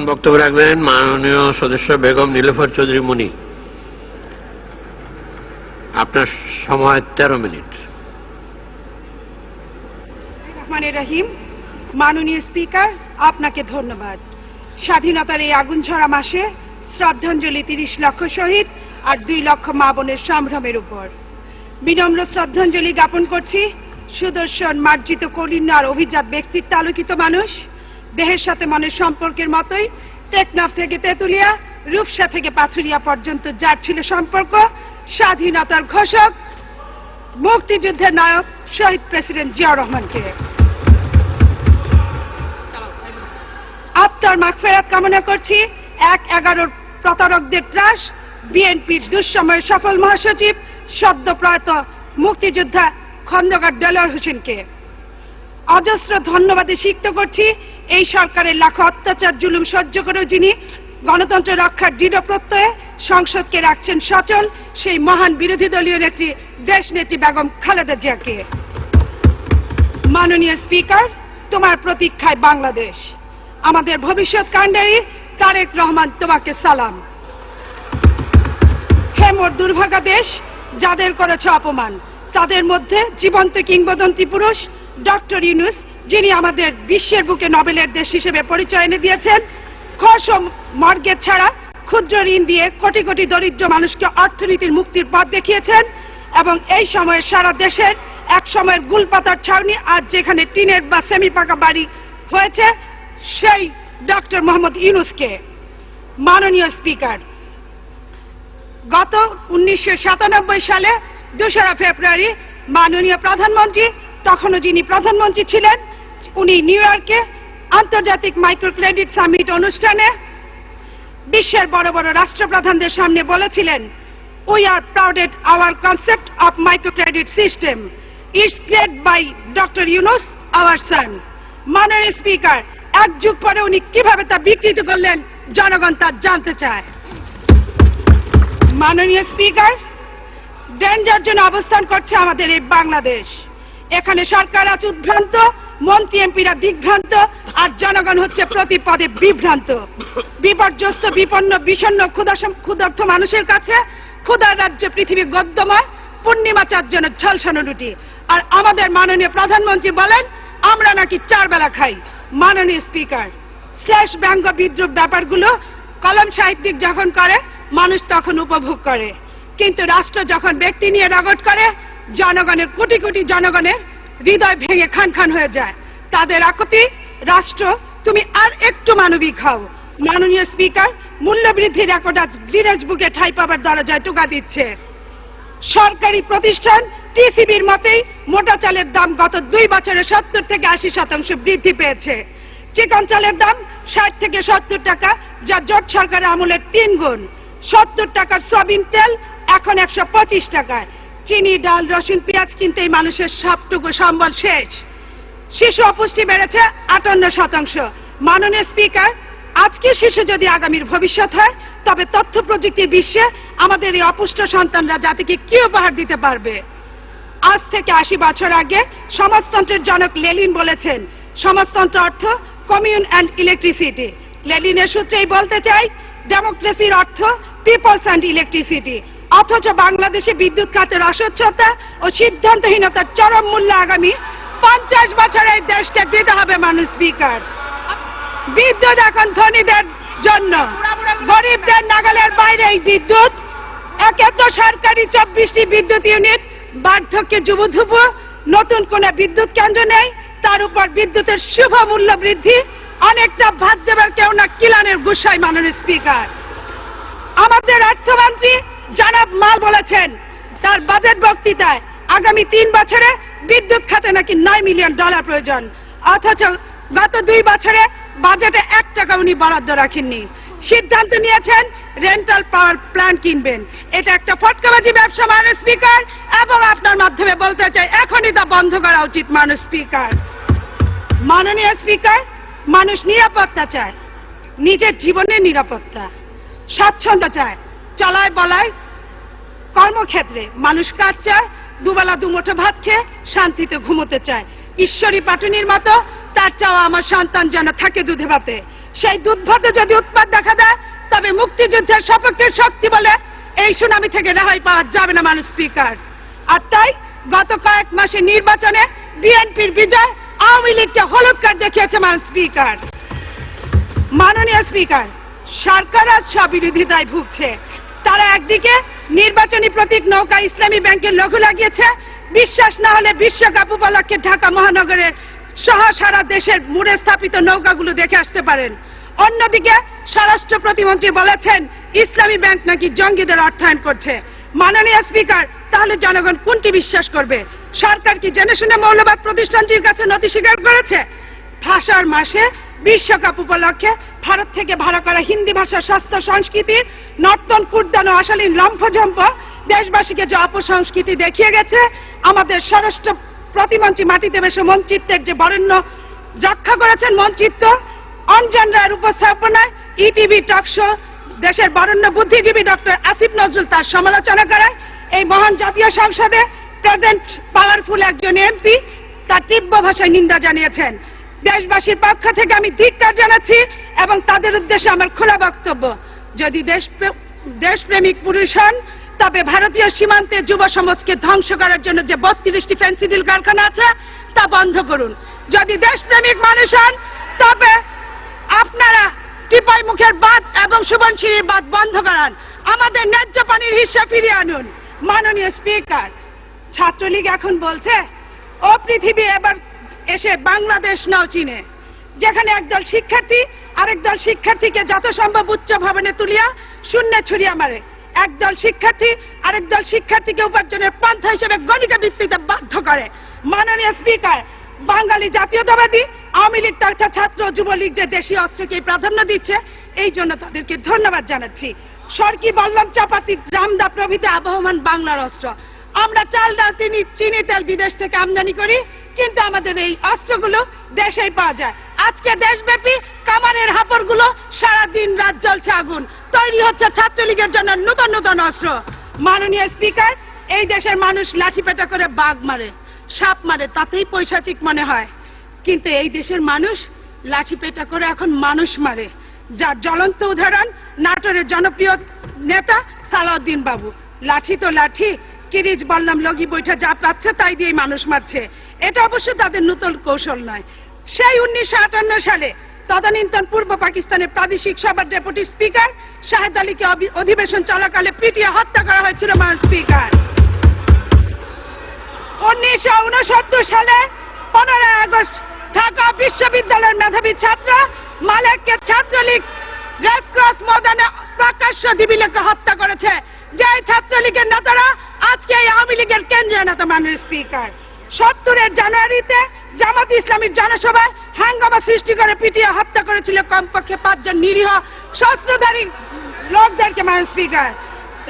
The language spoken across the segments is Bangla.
বক্তব্য রাখবেন মাননীয় সদস্য বেগম নীলুফার চৌধুরী মুনি। আপনার সময় 13 মিনিট। রহিম, মাননীয় স্পিকার, আপনাকে ধন্যবাদ। স্বাধীনতার এই আগুনঝরা মাসে শ্রদ্ধাঞ্জলি 30 লক্ষ শহীদ আর 2 লক্ষ মা বোনের সম্ভ্রমের উপর বিনম্র শ্রদ্ধাঞ্জলি জ্ঞাপন করছি। সুদর্শন, মার্জিত, কলিন্য আর অভিজাত ব্যক্তিত্ব আলোকিত মানুষ, দেহের সাথে মনের সম্পর্কের মতোই টেকনাফ থেকে তেতুলিয়া, রূপসা থেকে পাথুরিয়া পর্যন্ত যার ছিল সম্পর্ক, স্বাধীনতার ঘোষক, মুক্তিযুদ্ধের নায়ক শহীদ প্রেসিডেন্ট জিয়াউর রহমানকে আত্মার মাগফিরাত কামনা করছি। 1/11 প্রতারকদের ত্রাস, বিএনপির দুঃসময়ের সফল মহাসচিব সদ্য প্রয়াত মুক্তিযোদ্ধা খন্দকার দেলোয়ার হোসেনকে অজস্র ধন্যবাদে সিক্ত করছি। এই সরকারের লাখো অত্যাচার জুলুম সহ্য করেও যিনি গণতন্ত্র রক্ষার দৃঢ় প্রত্যয়ে সংসদকে রাখছেন সচল, সেই মহান বিরোধী দলীয় নেত্রী দেশ নেত্রী বেগম খালেদা জিয়াকে। মাননীয় স্পিকার, তোমার প্রতীক্ষায় বাংলাদেশ, আমাদের ভবিষ্যৎ কাণ্ডারী তারেক রহমান, তোমাকে সালাম। হে মোর দুর্ভাগা দেশ, যাদের করেছ অপমান, তাদের মধ্যে জীবন্ত কিংবদন্তি পুরুষ ডক্টর ইউনূস, যিনি আমাদের বিশ্বের বুকে নোবেলের দেশ হিসেবে পরিচয় এনে দিয়েছেন। খস ও মর্গেজ ছাড়া ক্ষুদ্র ঋণ দিয়ে কোটি কোটি দরিদ্র মানুষকে অর্থনীতির মুক্তির পথ দেখিয়েছেন এবং এই সময়ে সারা দেশের এক সময়ের গুলপাতার ছাউনি আজ যেখানে টিনের বা সেমি পাকা বাড়ি হয়েছে, সেই ডক্টর মোহাম্মদ ইউনূসকে। মাননীয় স্পিকার, গত 1997 সালে 2রা ফেব্রুয়ারি মাননীয় প্রধানমন্ত্রী, তখনও যিনি প্রধানমন্ত্রী ছিলেন, উনি নিউ ইয়র্কে আন্তর্জাতিক মাইক্রো ক্রেডিট সামিট অনুষ্ঠানে বিশ্বের বড় বড় রাষ্ট্রপ্রধানদের সামনে বলেছিলেন, we are prouded our concept of micro credit system, it's created by doctor Yunus our son. মাননীয় স্পিকার, 1 যুগ পরে উনি কিভাবে তা বিকৃত করলেন, জনগণ তা জানতে চায়। মাননীয় স্পিকার, ডেঞ্জার জন্য অবস্থান করছে আমাদের এই বাংলাদেশ। এখানে সরকার আজ উদ্ভ্রান্ত, মন্ত্রী এমপিরা দিগ্ভ্রান্ত, আর জনগণ হচ্ছে প্রতি পদে বিভ্রান্ত। বিপর্যস্ত, বিপন্ন, বিষণ্ণ, ক্ষুধার্ত মানুষের কাছে ক্ষুধার রাজ্য পৃথিবী গদ্যময়, পূর্ণিমা চাঁদ যেন ঝলসানো রুটি। আর আমাদের মাননীয় প্রধানমন্ত্রী বলেন আমরা নাকি 4 বেলা খাই। মাননীয় স্পিকার, স্ল্যাশ ব্যঙ্গ বিদ্রুপ ব্যাপারগুলো কলম সাহিত্যিক যখন করে মানুষ তখন উপভোগ করে, কিন্তু রাষ্ট্র যখন ব্যক্তি নিয়ে রগট করে, জনগণের কোটি কোটি জনগণের হৃদয় ভেঙে খান খান হয়ে যায়। তাদের আকুতি, রাষ্ট্র তুমি আর একটু মানবিক হও। মাননীয় স্পিকার, মূল্যবৃদ্ধির রেকর্ড আজ গ্রিনেজ বুকে ঠাঁই পাবার দরজায় টোকা দিচ্ছে। সরকারি প্রতিষ্ঠান টিসিবির মতেই মোটা চালের দাম গত 2 বছরে 70 থেকে 80% বৃদ্ধি পেয়েছে। চিকন চালের দাম 60 থেকে 70 টাকা, যা জোট সরকারের আমলে 3 গুণ। 70 টাকার সয়াবিন তেল এখন 125 টাকায়। চিনি, ডাল, রসুন, পেঁয়াজ কিনতেই মানুষের সবটুকু সম্বল শেষ। শিশু অপুষ্টি বেড়েছে 58%। মাননীয় স্পিকার, আজকে শিশু যদি আগামীর ভবিষ্যৎ হয়, তবে তথ্য প্রযুক্তির বিশ্বে আমাদের এই অপুষ্ট সন্তানরা জাতিকে কি উপহার দিতে পারবে? আজ থেকে 80 বছর আগে সমাজতন্ত্রের জনক লেনিন বলেছেন, সমাজতন্ত্র অর্থ কমিউন অ্যান্ড ইলেকট্রিসিটি। লেনিনের সূত্রেই বলতে চাই, ডেমোক্রেসির অর্থ পিপলস অ্যান্ড ইলেকট্রিসিটি। অথচ বাংলাদেশে বিদ্যুৎ খাতের অস্বচ্ছতা ও সিদ্ধান্তহীনতার চরম মূল্য আগামী 50 বছরে এই দেশকে দিতে হবে। মাননীয় স্পিকার, বিদ্যুৎ এখন ধনীদের জন্য, গরিবদের নাগালের বাইরে এই বিদ্যুৎ। একে তো সরকারি 24টি বিদ্যুৎ ইউনিট, বার্ধক্যে যুবধুবু, নতুন কোন বিদ্যুৎ কেন্দ্র নেই, তার উপর বিদ্যুতের শুভ মূল্য বৃদ্ধি, অনেকটা ভাত দেবার কেউ না কিলানের গুসাই। মাননীয় স্পিকার, আমাদের অর্থমন্ত্রী জনাব মাল বলেছেন তার বাজেট বক্তৃতায় আগামী 3 বছরে বিদ্যুৎ খাতে নাকি $9 মিলিয়ন প্রয়োজন, অথচ গত 2 বছরে বাজেটে 1 টাকা উনি বরাদ্দ রাখেননি। সিদ্ধান্ত নিয়েছেন রেন্টাল পাওয়ার প্ল্যান্ট কিনবেন। এটা একটা ফটকাবাজি ব্যবসা। মাননীয় স্পিকার, এবং আপনার মাধ্যমে বলতে চাই, এখনই তা বন্ধ করা উচিত। মাননীয় স্পিকার, মাননীয় স্পিকার, মানুষ নিরাপত্তা চায়, নিজের জীবনের নিরাপত্তা, স্বাচ্ছন্দ্য চায়, চলায় বলায় কর্মক্ষেত্রে মানুষ কাজ চায়, দুবেলা দুমুঠো ভাত খেয়ে শান্তিতে ঘুমোতে চায়। ঈশ্বরী পাটুনির মতো তার চাওয়া আমার সন্তান যেন থাকে দুধে ভাতে। সেই দুর্ভাগ্য যদি উৎপাত দেখা দেয় তবে মুক্তিযুদ্ধের সপক্ষের শক্তি বলে এই সুনামি থেকে রেহাই পাওয়া যাবে না মাননীয় স্পিকার। আর তাই গত কয়েক মাসে নির্বাচনে বিএনপির বিজয় আওয়ামী লীগকে হলুদ কার্ড দেখিয়েছে মাননীয় স্পিকার। মাননীয় স্পিকার, সরকার আজ স্ববিরোধিতায় ভুগছে। তারা একদিকে নির্বাচনী প্রতীক নৌকা ইসলামী ব্যাংকের লঘু লাগিয়েছে, বিশ্বাস না হলে বিশ্বকাপ উপলক্ষে ঢাকা মহানগরের সহ সারা দেশের মুড়ে স্থাপিত নৌকাগুলো দেখে আসতে পারেন। অন্যদিকে স্বরাষ্ট্র প্রতিমন্ত্রী বলেছেন ইসলামী ব্যাংক নাকি জঙ্গিদের অর্থায়ন করছে। মাননীয় স্পিকার, তাহলে জনগণ কোনটি বিশ্বাস করবে? সরকার কি জেনে শুনে মৌলবাদ প্রতিষ্ঠানটির কাছে নথি স্বীকার করেছে? ভাষার মাসে বিশ্বকাপ উপলক্ষে ভারত থেকে ভাড়া করা হিন্দি ভাষা স্বাস্থ্য সংস্কৃতির নর্তন কুর্দন ও অশালীন লম্ফঝম্প দেশবাসীকে যে অপসংস্কৃতি দেখিয়ে গেছে, আমাদের স্বরাষ্ট্র প্রতিমন্ত্রী মাটিতে বসে মঞ্চিত্রের যে বরেণ্য রক্ষা করেছেন মঞ্চিত্র অঞ্জন রায়ের উপস্থাপনায় ইটিভি টক শো দেশের বরেণ্য বুদ্ধিজীবী ডক্টর আসিফ নজরুল তার সমালোচনা করায় এই মহান জাতীয় সংসদে প্রেজেন্ট পাওয়ারফুল একজন এমপি তার তীব্র ভাষায় নিন্দা জানিয়েছেন। দেশবাসীর পক্ষ থেকে আমি ধিক্কার জানাচ্ছি এবং তাদের উদ্দেশ্যে আমার খোলা বক্তব্য, যদি দেশপ্রেমিক পুরুষ হন তবে ভারতীয় সীমান্তে যুব সমাজকে ধ্বংস করার জন্য যে 32টি ফেন্সিডিল কারখানা আছে তা বন্ধ করুন। যদি দেশপ্রেমিক মানুষ হন তবে আপনারা টিপাই মুখের বাঁধ এবং সুবনশিরির বাঁধ বন্ধ করান, আমাদের ন্যায্য পানির হিস্সা ফিরিয়ে আনুন। মাননীয় স্পিকার, ছাত্রলীগ এখন বলছে ও পৃথিবী এবার এসে বাংলাদেশ নাও চিনে, যেখানে একদল শিক্ষার্থী আরেক দল শিক্ষার্থীকে যত সম্ভব উচ্চ ভবনে তুলিয়া শূন্যে ছুরিয়া মারে, একদল শিক্ষার্থী আরেক দল শিক্ষার্থীকে উপার্জনের পন্থা হিসেবে গণিকা ভিত্তিতে বাধ্য করে। মাননীয় স্পিকার, বাঙালি জাতীয়তাবাদী আওয়ামী লীগ তথা ছাত্র যুবলীগ যে দেশীয় অস্ত্রকে প্রাধান্য দিচ্ছে, এই জন্য তাদেরকে ধন্যবাদ জানাচ্ছি। সরকি বল্লম চাপাতি রামদা প্রভৃতি আবহমান বাংলার অস্ত্র। আমরা চাল ডাল চিনি তেল বিদেশ থেকে আমদানি করি, কিন্তু আমাদের এই অস্ত্রগুলো দেশেই পাওয়া যায়। আজকে দেশব্যাপী কামানের হাপড়গুলো সারা দিন রাত জ্বলছে আগুন, তৈরি হচ্ছে ছাত্রলীগের জন্য নতুন নতুন অস্ত্র। মাননীয় স্পিকার, এই দেশের মানুষ লাঠি পেটা করে বাঘ মারে, সাপ মারে, তাতেই পৈশাচিক মনে হয়, কিন্তু এই দেশের মানুষ লাঠি পেটা করে এখন মানুষ মারে, যার জ্বলন্ত উদাহরণ নাটোরের জনপ্রিয় নেতা সালাউদ্দিন বাবু। লাঠি তো লাঠি, কিরিচ বললাম লগি বৈঠা যা পাচ্ছে তাই দিয়ে মানুষ মারছে। এটা অবশ্য তাদের নতুন কৌশল নয়। সেই 1958 সালে তদানীন্তন পূর্ব পাকিস্তানের প্রাদেশিক সভার ডেপুটি স্পিকার শাহেদ আলীকে অধিবেশন চলাকালে পিটিয়ে হত্যা করা হয়েছিল। মাননীয় স্পিকার, 1969 সালে 15 আগস্ট ঢাকা বিশ্ববিদ্যালয়ের মেধাবী ছাত্র মালেককে ছাত্রলীগ রেড ক্রস ময়দানে প্রকাশ্য দিবিলেকে হত্যা করেছে, যে ছাত্রলীগের নেতারা আজকে এই আওয়ামী লীগের কেন্দ্রীয় নেতা। মাননীয় স্পিকার, 70 জানুয়ারিতে জামাত ইসলামীর জনসভায় হাঙ্গামা সৃষ্টি করে পিটিয়ে হত্যা করেছিল কমপক্ষে 5 জন নিরীহ শস্ত্রধারী লোকদেরকে। মাননীয় স্পিকার,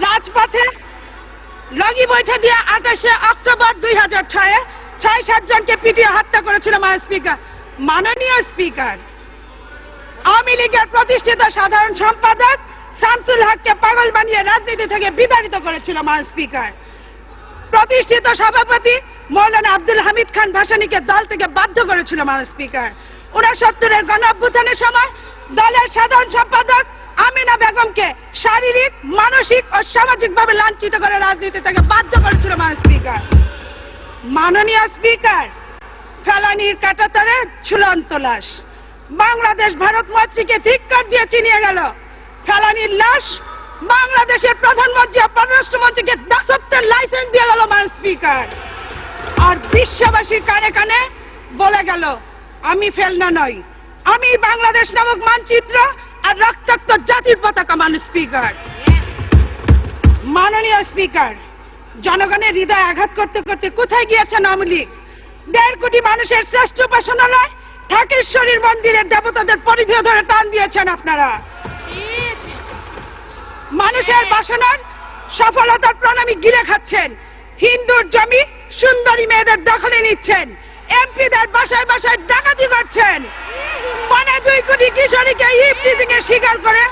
রাজপথে লগি বৈঠা দিয়ে 28 অক্টোবর 2006 6-7 জনকে পিটিয়ে হত্যা করেছিল। মাননীয় স্পিকার, আওয়ামী লীগের প্রতিষ্ঠিত সাধারণ সম্পাদক শামসুল হককে পাগল বানিয়ে রাজনীতি থেকে বিতাড়িত করেছিল। মাননীয় স্পিকার, প্রতিষ্ঠিত সভাপতি মৌলানা আব্দুল হামিদ খান ভাসানীকে দল থেকে বাধ্য করেছিল। মাননীয় স্পিকার, 69-এর গণ অভ্যুত্থানের সময় দলের সাধারণ সম্পাদক আমিনা বেগমকে শারীরিক, মানসিক ও সামাজিকভাবে লাঞ্ছিত করে রাজনীতি থেকে বাধ্য করেছিল। মাননীয় স্পিকার, মাননীয় স্পিকার, ফেলানির কাঁটাতারে ঝুলন্ত লাশ। বাংলাদেশ ভারত মৈত্রীকে ধিক্কার দিয়ে চিনিয়ে গেল। ফেলানির লাশ বাংলাদেশের প্রধানমন্ত্রী ও পররাষ্ট্রমন্ত্রীকে দাসত্বের লাইসেন্স দিয়ে গেল। মাননীয় স্পিকার, আর বিশ্ববাসীর কানে কানে বলে গেল আমি ফেলনা নই, আমি বাংলাদেশ নামক মানচিত্র আর রক্তাক্ত জাতির পতাকা। মাননীয় স্পিকার, মাননীয় স্পিকার, জনগণের হৃদয় আঘাত করতে করতে কোথায় গিয়েছেন আওয়ামী লীগ? 1.5 কোটি মানুষের শ্রেষ্ঠ উপাসনালয় ঢাকেশ্বরীর মন্দিরের দেবতাদের পরিধি ধরে টান দিয়েছেন আপনারা। মানুষের বাসনার সফলতার প্রণামী গিলে খাচ্ছেন, হিন্দুর জমি সুন্দরী মেয়েদের দখলে নিচ্ছেন, এমপিদের বাসায় বাসায় ডাকাতি করছেন, 2 কোটি কিশোরীকে ইভটিজিং এর শিকার করে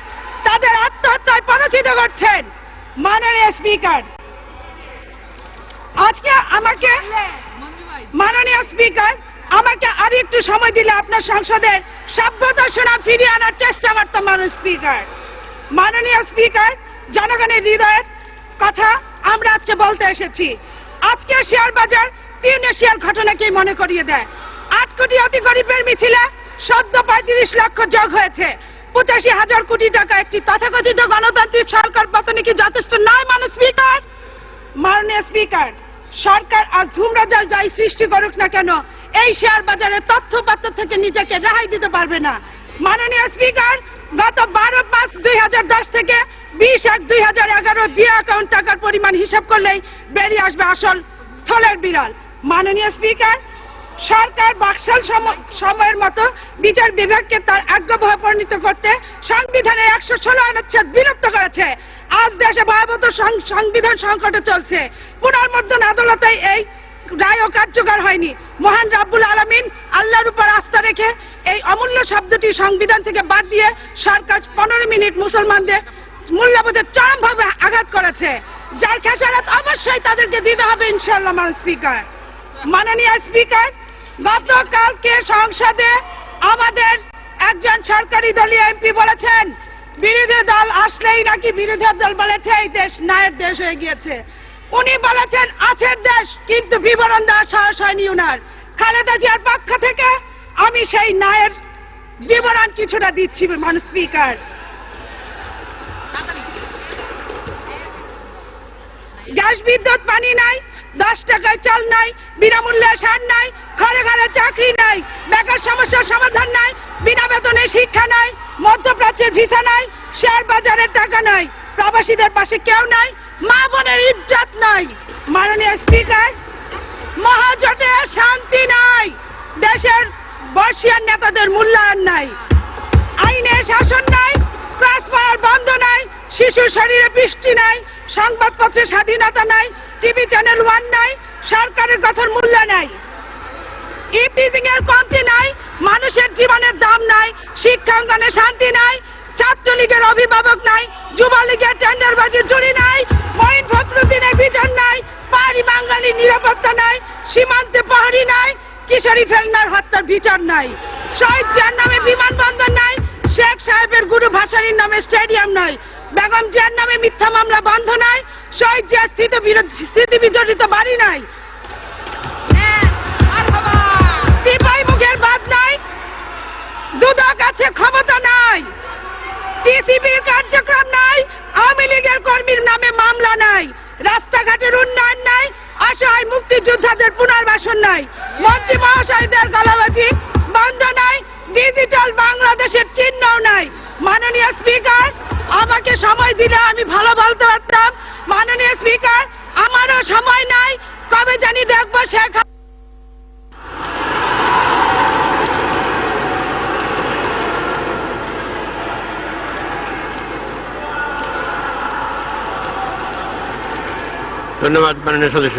তাদের আত্মহত্যায় পরিচিত করছেন। মাননীয় স্পিকার, আজকে আমাকে মাননীয় স্পিকার আমাকে আর একটু সময় দিলে আপনার সংসদের সভ্যতা সুনাম ফিরিয়ে আনার চেষ্টা করতাম। মাননীয় স্পিকার, জনগণের হৃদয়ের কথা আমরা আজকে বলতে এসেছি। আজকে শেয়ার বাজার টিউনিশিয়ার ঘটনাকেই মনে করিয়ে দেয়। 8 কোটি অতি গরিবের মিছিলে সদ্য 35 লক্ষ যোগ হয়েছে। 85,000 কোটি টাকা একটি তথাকথিত গণতান্ত্রিক সরকার পতনে কি যথেষ্ট নয়? মাননীয় স্পিকার, সরকার আজ ধূম্রজাল যাই সৃষ্টি করুক না কেন, এই শেয়ার বাজারের তথ্যপাত্র থেকে নিজেকে রেহাই দিতে পারবে না। মাননীয় স্পিকার, গত 12/5/2010 থেকে 20/1/2011 বিয়ে অ্যাকাউন্ট টাকার পরিমাণ হিসাব করলেই বেরিয়ে আসবে আসল থলের বিড়াল। মাননীয় স্পিকার, সরকার বাকশাল সময়ের মতো বিচার বিভাগকে তার আজ্ঞাবহে পরিণত করতে সংবিধানের 116 অনুচ্ছেদ বিলুপ্ত করেছে। আজ দেশে ভয়াবহ সংবিধান সংকটে চলছে। পুনর্মর্দন আদালতে এই রায়ও কার্যকর হয়নি। মহান রাব্বুল আলামিন আল্লাহর উপর আস্থা রেখে এই অমূল্য শব্দটি সংবিধান থেকে বাদ দিয়ে সরকার 15 মিনিট মুসলমানদের মূল্যবোধের চরমভাবে আঘাত করেছে, যার খেসারত অবশ্যই তাদেরকে দিতে হবে ইনশাআল্লাহ। মাননীয় স্পিকার, গতকালকে সংসদে আমাদের একজন সরকারি দলীয় এমপি বলেছেন বিরোধী দল আসলেই নাকি বিরোধী দল বলেছে এই দেশ ন্যায়ের দেশ হয়ে গিয়েছে। উনি বলেছেন আছের দেশ, কিন্তু বিবরণ দেওয়ার সাহস হয়নি উনার। খালেদা জিয়ার পক্ষ থেকে আমি সেই ন্যায়ের বিবরণ কিছুটা দিচ্ছি। স্পিকার, গ্যাস বিদ্যুৎ পানি নাই, 10 টাকায় চাল নাই, বিনামূল্যে সার নাই, ঘরে ঘরে চাকরি নাই, বেকার সমস্যার সমাধান নাই, বিনা বেতনে শিক্ষা নাই, মধ্যপ্রাচ্যের ভিসা নাই, শেয়ার বাজারের টাকা নাই, প্রবাসীদের পাশে কেউ নাই, মা বোনের ইজ্জত নাই। মাননীয় স্পিকার, মহাজোটে শান্তি নাই, দেশের বর্ষিয়ান নেতাদের মূল্যায়ন নাই, আইনে শাসন নাই, ক্লাস ফায়ার বন্ধ নাই, শিশুর শরীরে বৃষ্টি নাই, সংবাদপত্রে স্বাধীনতা নাই, টিভি চ্যানেল 1 নাই, সরকারের কথার মূল্য নাই, ইপিজিং এর কমতি নাই, মানুষের জীবনের দাম নাই, শিক্ষাঙ্গনে শান্তি নাই, ছাত্রলীগের অভিভাবক নাই, যুবলীগের টেন্ডারবাজির জুড়ি নাই, মঈন ফখরুদ্দিনের বিচার নাই, পাহাড়ি বাঙালি নিরাপত্তা নাই, সীমান্তে পাহাড়ি নাই, কিশোরী ফেলনার হত্যার বিচার নাই, শহীদ জিয়ার নামে বিমানবন্দর নাই, শেখ সাহেবের গুরু ভাসানীর নামে স্টেডিয়াম নাই, বেগম জিয়ার নামে মিথ্যা মামলা বন্ধ নাই, শহীদ জিয়ার স্মৃতি বিজড়িত বাড়ি নাই, টিপাই মুখের বাদ নাই, দুদক আছে ক্ষমতা নাই, টিসিবির কার্যক্রম নাই, আওয়ামী লীগের কর্মীর নামে মামলা নাই, রাস্তাঘাটের উন্নয়ন নাই, অসহায় মুক্তিযোদ্ধাদের পুনর্বাসন নাই, মন্ত্রী মহাশয়দের গলাবাজি বন্ধ নাই, ডিজিটাল বাংলাদেশের চিহ্নও নাই। মাননীয় স্পিকার, আমাকে সময় দিলে আমি ভালো বলতে পারতাম। মাননীয় স্পিকার, আমারও সময় নাই, কবে জানি দেখবো শেখ ধন্যবাদ মাননীয় সদস্য।